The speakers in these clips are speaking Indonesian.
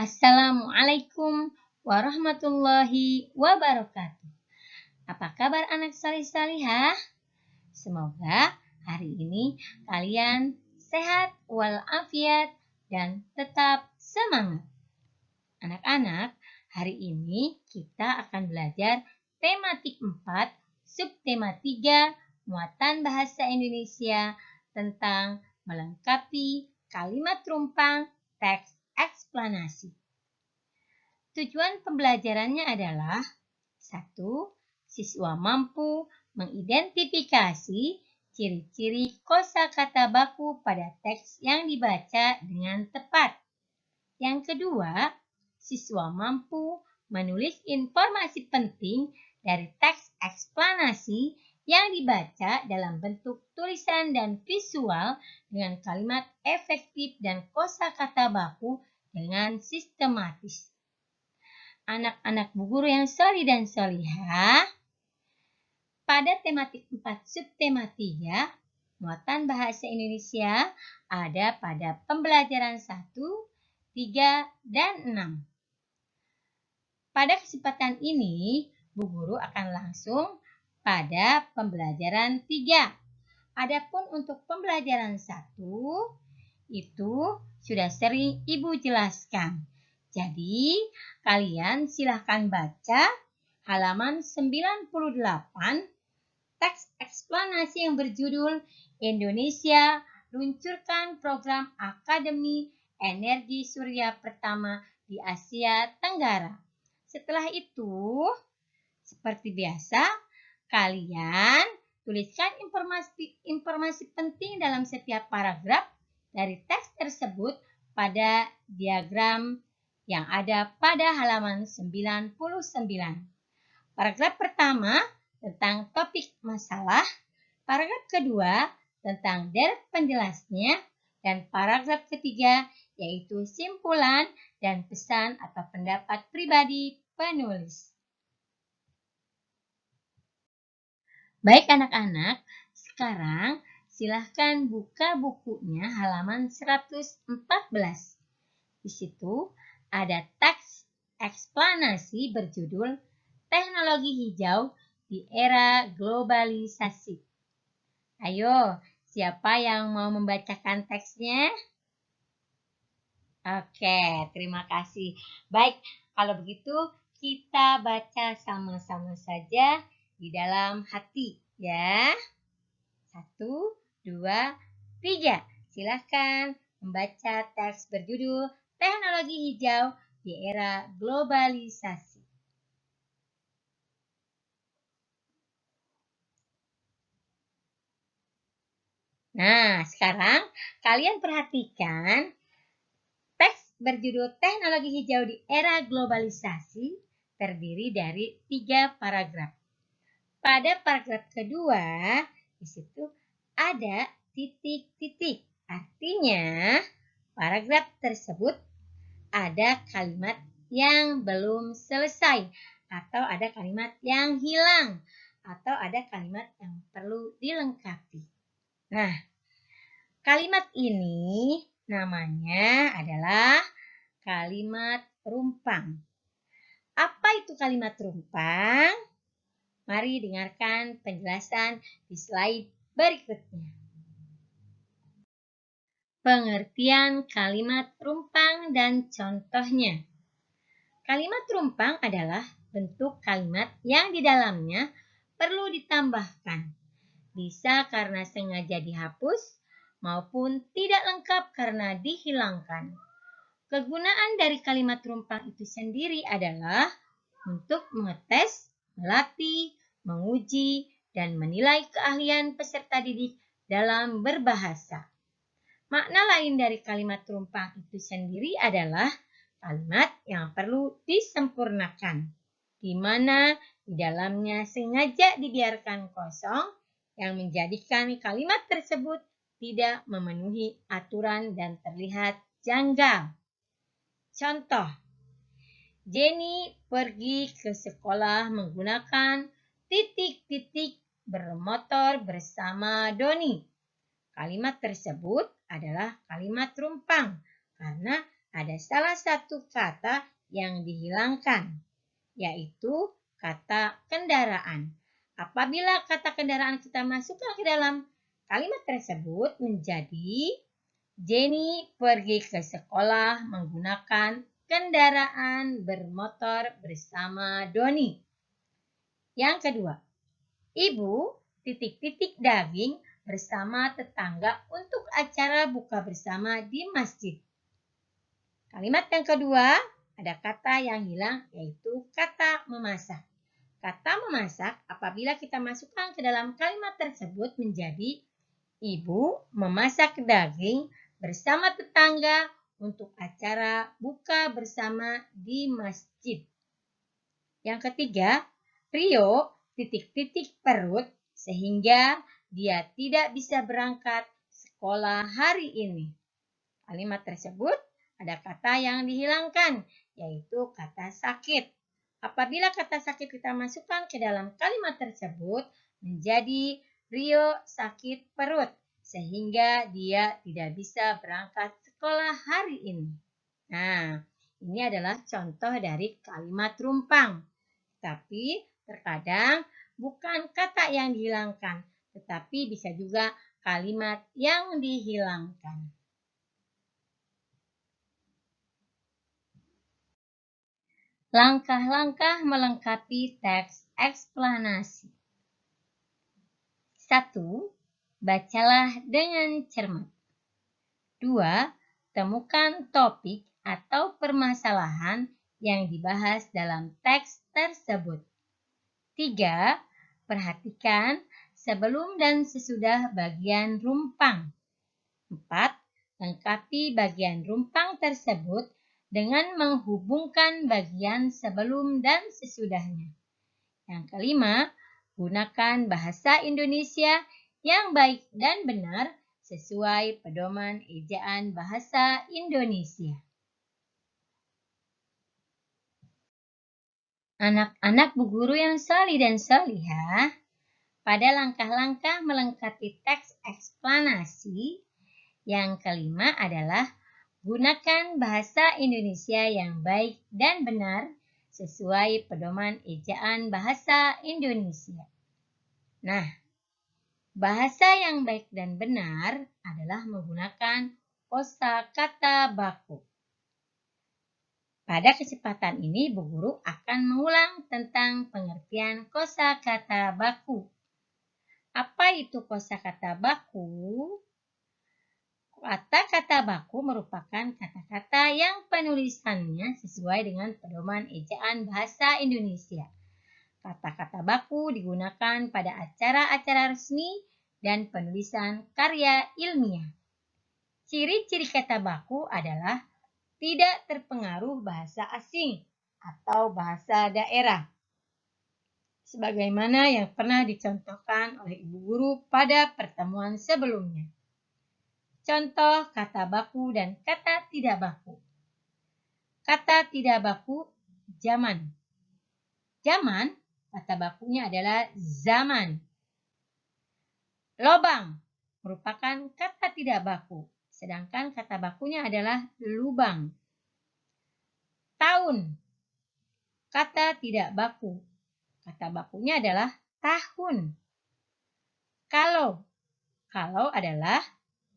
Assalamualaikum warahmatullahi wabarakatuh. Apa kabar anak salih-salihah? Semoga hari ini kalian sehat walafiat dan tetap semangat. Anak-anak, hari ini kita akan belajar tematik 4, subtema 3, muatan bahasa Indonesia tentang melengkapi kalimat rumpang teks eksplanasi. Tujuan pembelajarannya adalah 1. Siswa mampu mengidentifikasi ciri-ciri kosakata baku pada teks yang dibaca dengan tepat. Yang kedua, siswa mampu menulis informasi penting dari teks eksplanasi yang dibaca dalam bentuk tulisan dan visual dengan kalimat efektif dan kosakata baku dengan sistematis. Anak-anak Bu Guru yang sholih dan sholihah, pada tematik 4 subtema 3, muatan bahasa Indonesia ada pada pembelajaran 1, 3, dan 6. Pada kesempatan ini, Bu Guru akan langsung pada pembelajaran 3. Adapun untuk pembelajaran 1, itu sudah sering Ibu jelaskan. Jadi, kalian silahkan baca halaman 98, teks eksplanasi yang berjudul Indonesia luncurkan program Akademi Energi Surya pertama di Asia Tenggara. Setelah itu, seperti biasa, kalian tuliskan informasi penting dalam setiap paragraf dari teks tersebut pada diagram yang ada pada halaman 99. Paragraf pertama tentang topik masalah, paragraf kedua tentang deret penjelasnya, dan paragraf ketiga yaitu simpulan dan pesan atau pendapat pribadi penulis. Baik anak-anak, sekarang silahkan buka bukunya halaman 114. Di situ ada teks eksplanasi berjudul Teknologi Hijau di Era Globalisasi. Ayo, siapa yang mau membacakan teksnya? Oke, terima kasih. Baik, kalau begitu kita baca sama-sama saja di dalam hati ya. 1, 2, 3. Silahkan membaca teks berjudul Teknologi Hijau di Era Globalisasi. Nah, sekarang kalian perhatikan teks berjudul Teknologi Hijau di Era Globalisasi terdiri dari 3 paragraf. Pada paragraf kedua, di situ ada titik-titik. Artinya, paragraf tersebut ada kalimat yang belum selesai, atau ada kalimat yang hilang, atau ada kalimat yang perlu dilengkapi. Nah, kalimat ini namanya adalah kalimat rumpang. Apa itu kalimat rumpang? Mari dengarkan penjelasan di slide berikutnya. Pengertian kalimat rumpang dan contohnya. Kalimat rumpang adalah bentuk kalimat yang di dalamnya perlu ditambahkan. Bisa karena sengaja dihapus maupun tidak lengkap karena dihilangkan. Kegunaan dari kalimat rumpang itu sendiri adalah untuk mengetes, melatih, menguji, dan menilai keahlian peserta didik dalam berbahasa. Makna lain dari kalimat rumpang itu sendiri adalah kalimat yang perlu disempurnakan, di mana di dalamnya sengaja dibiarkan kosong yang menjadikan kalimat tersebut tidak memenuhi aturan dan terlihat janggal. Contoh, Jenny pergi ke sekolah menggunakan titik-titik bermotor bersama Doni. Kalimat tersebut adalah kalimat rumpang karena ada salah satu kata yang dihilangkan, yaitu kata kendaraan. Apabila kata kendaraan kita masukkan ke dalam kalimat tersebut menjadi Jenny pergi ke sekolah menggunakan kendaraan bermotor bersama Doni. Yang kedua, Ibu titik-titik daging bersama tetangga untuk acara buka bersama di masjid. Kalimat yang kedua, ada kata yang hilang yaitu kata memasak. Kata memasak apabila kita masukkan ke dalam kalimat tersebut menjadi Ibu memasak daging bersama tetangga untuk acara buka bersama di masjid. Yang ketiga, Rio titik-titik perut sehingga dia tidak bisa berangkat sekolah hari ini. Kalimat tersebut ada kata yang dihilangkan, yaitu kata sakit. Apabila kata sakit kita masukkan ke dalam kalimat tersebut menjadi Rio sakit perut, sehingga dia tidak bisa berangkat sekolah hari ini. Nah, ini adalah contoh dari kalimat rumpang. Tapi terkadang bukan kata yang dihilangkan, tetapi bisa juga kalimat yang dihilangkan. Langkah-langkah melengkapi teks eksplanasi. 1. Bacalah dengan cermat. 2. Temukan topik atau permasalahan yang dibahas dalam teks tersebut. 3. Perhatikan sebelum dan sesudah bagian rumpang. 4. Lengkapi bagian rumpang tersebut dengan menghubungkan bagian sebelum dan sesudahnya. Yang kelima, gunakan bahasa Indonesia yang baik dan benar sesuai pedoman ejaan bahasa Indonesia. Anak-anak Bu Guru yang salih dan salihah, pada langkah-langkah melengkapi teks eksplanasi, yang kelima adalah gunakan bahasa Indonesia yang baik dan benar sesuai pedoman ejaan bahasa Indonesia. Nah, bahasa yang baik dan benar adalah menggunakan kosakata baku. Pada kesempatan ini, Bu Guru akan mengulang tentang pengertian kosakata baku. Apa itu kosakata baku? Kata-kata baku merupakan kata-kata yang penulisannya sesuai dengan pedoman ejaan bahasa Indonesia. Kata-kata baku digunakan pada acara-acara resmi dan penulisan karya ilmiah. Ciri-ciri kata baku adalah tidak terpengaruh bahasa asing atau bahasa daerah, sebagaimana yang pernah dicontohkan oleh Ibu Guru pada pertemuan sebelumnya. Contoh kata baku dan kata tidak baku. Kata tidak baku, zaman. Zaman, kata bakunya adalah zaman. Lobang merupakan kata tidak baku, sedangkan kata bakunya adalah lubang. Tahun, kata tidak baku. Kata bakunya adalah tahun. Kalau adalah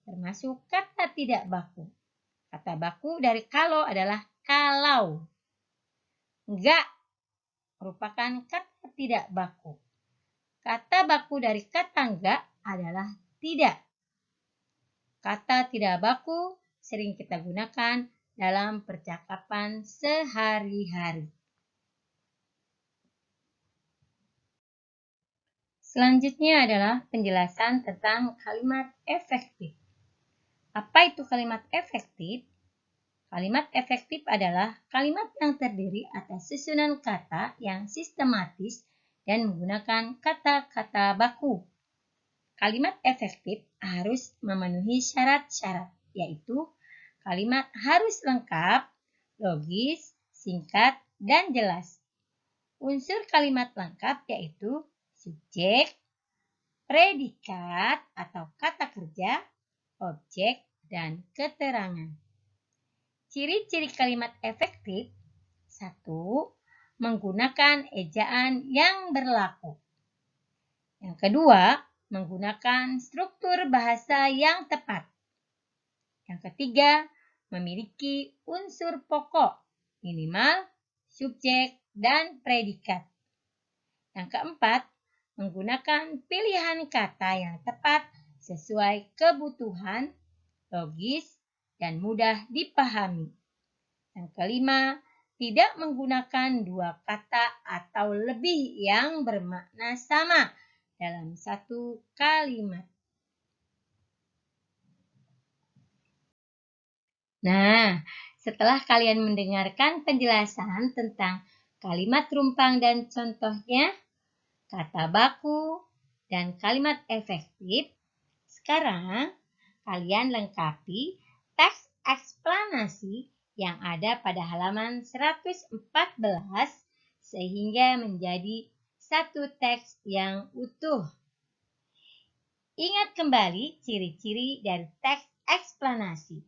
termasuk kata tidak baku. Kata baku dari kalau adalah kalau. Enggak merupakan kata tidak baku. Kata baku dari kata enggak adalah tidak. Kata tidak baku sering kita gunakan dalam percakapan sehari-hari. Selanjutnya adalah penjelasan tentang kalimat efektif. Apa itu kalimat efektif? Kalimat efektif adalah kalimat yang terdiri atas susunan kata yang sistematis dan menggunakan kata-kata baku. Kalimat efektif harus memenuhi syarat-syarat, yaitu kalimat harus lengkap, logis, singkat, dan jelas. Unsur kalimat lengkap yaitu subjek, predikat atau kata kerja, objek, dan keterangan. Ciri-ciri kalimat efektif. 1. Menggunakan ejaan yang berlaku. Yang kedua, menggunakan struktur bahasa yang tepat. Yang ketiga, memiliki unsur pokok, minimal, subjek, dan predikat. Yang keempat, menggunakan pilihan kata yang tepat sesuai kebutuhan, logis, dan mudah dipahami. Yang kelima, tidak menggunakan dua kata atau lebih yang bermakna sama dalam satu kalimat. Nah, setelah kalian mendengarkan penjelasan tentang kalimat rumpang dan contohnya, kata baku, dan kalimat efektif, sekarang kalian lengkapi teks eksplanasi yang ada pada halaman 114 sehingga menjadi satu teks yang utuh. Ingat kembali ciri-ciri dari teks eksplanasi.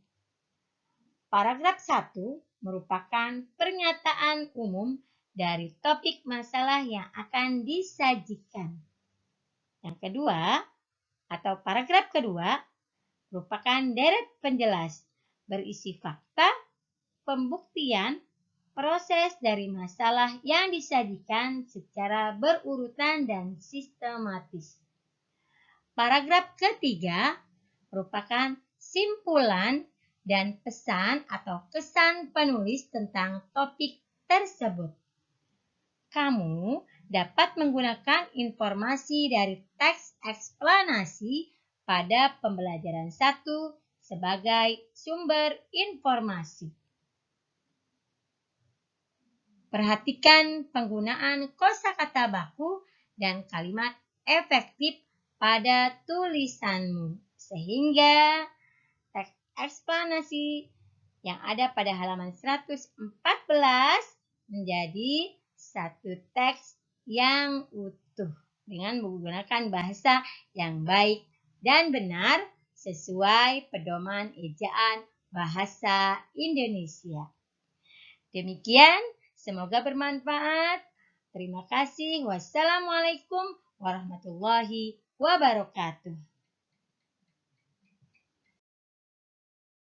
Paragraf 1 merupakan pernyataan umum dari topik masalah yang akan disajikan. Yang kedua, atau paragraf kedua, merupakan deret penjelas berisi fakta, pembuktian, proses dari masalah yang disajikan secara berurutan dan sistematis. Paragraf ketiga merupakan simpulan dan pesan atau kesan penulis tentang topik tersebut. Kamu dapat menggunakan informasi dari teks eksplanasi pada pembelajaran 1 sebagai sumber informasi. Perhatikan penggunaan kosakata baku dan kalimat efektif pada tulisanmu, sehingga teks eksplanasi yang ada pada halaman 114 menjadi satu teks yang utuh dengan menggunakan bahasa yang baik dan benar sesuai pedoman ejaan bahasa Indonesia. Demikian, semoga bermanfaat. Terima kasih. Wassalamualaikum warahmatullahi wabarakatuh.